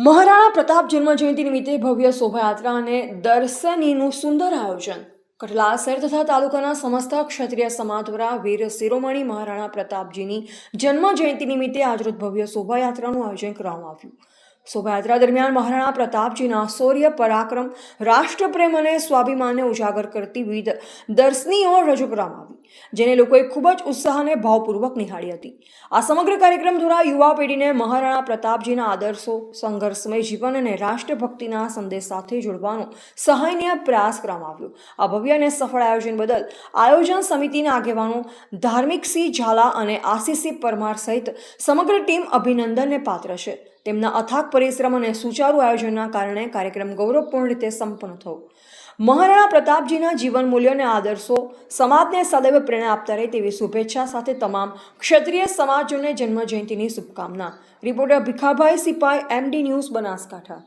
મહારાણા પ્રતાપ જન્મજયંતિ નિમિત્તે ભવ્ય શોભાયાત્રા અને દર્શનીનું સુંદર આયોજન. કઠલા શહેર તથા તાલુકાના સમસ્ત ક્ષત્રિય સમાજ દ્વારા વીર શિરોમણી મહારાણા પ્રતાપજીની જન્મજયંતિ નિમિત્તે આજરોજ ભવ્ય શોભાયાત્રાનું આયોજન કરવામાં આવ્યું. શોભાયાત્રા દરમિયાન મહારાણા પ્રતાપજીના શૌર્ય, પરાક્રમ, રાષ્ટ્રપ્રેમ અને સ્વાભિમાનને ઉજાગર કરતી વિવિધ દર્શનીઓ રજૂ કરવામાં આવી, જેને લોકોએ ખૂબ જ ઉત્સાહ અને ભાવપૂર્વક નિહાળી હતી. આ સમગ્ર કાર્યક્રમ દ્વારા યુવા પેઢીને મહારાણા પ્રતાપજીના આદર્શો, સંઘર્ષમય જીવન અને રાષ્ટ્રભક્તિના સંદેશ સાથે જોડવાનો સહાયનીય પ્રયાસ કરવામાં આવ્યો. આ ભવ્ય અને સફળ આયોજન બદલ આયોજન સમિતિના આગેવાનો ધાર્મિકસિંહ ઝાલા અને આશીષસિંહ પરમાર સહિત સમગ્ર ટીમ અભિનંદનને પાત્ર છે. તેમના અથાગ પરિશ્રમ અને સુચારુ આયોજનના કારણે કાર્યક્રમ ગૌરવપૂર્ણ રીતે સંપન્ન થયો. મહારાણા પ્રતાપજીના જીવન મૂલ્યો અને આદર્શો સમાજને સદૈવ પ્રેરણા આપતા રહે તેવી શુભેચ્છા સાથે તમામ ક્ષત્રિય સમાજોને જન્મજયંતિની શુભકામના. Reporter Bhikhabhai Sipai, MD news, Banaskantha.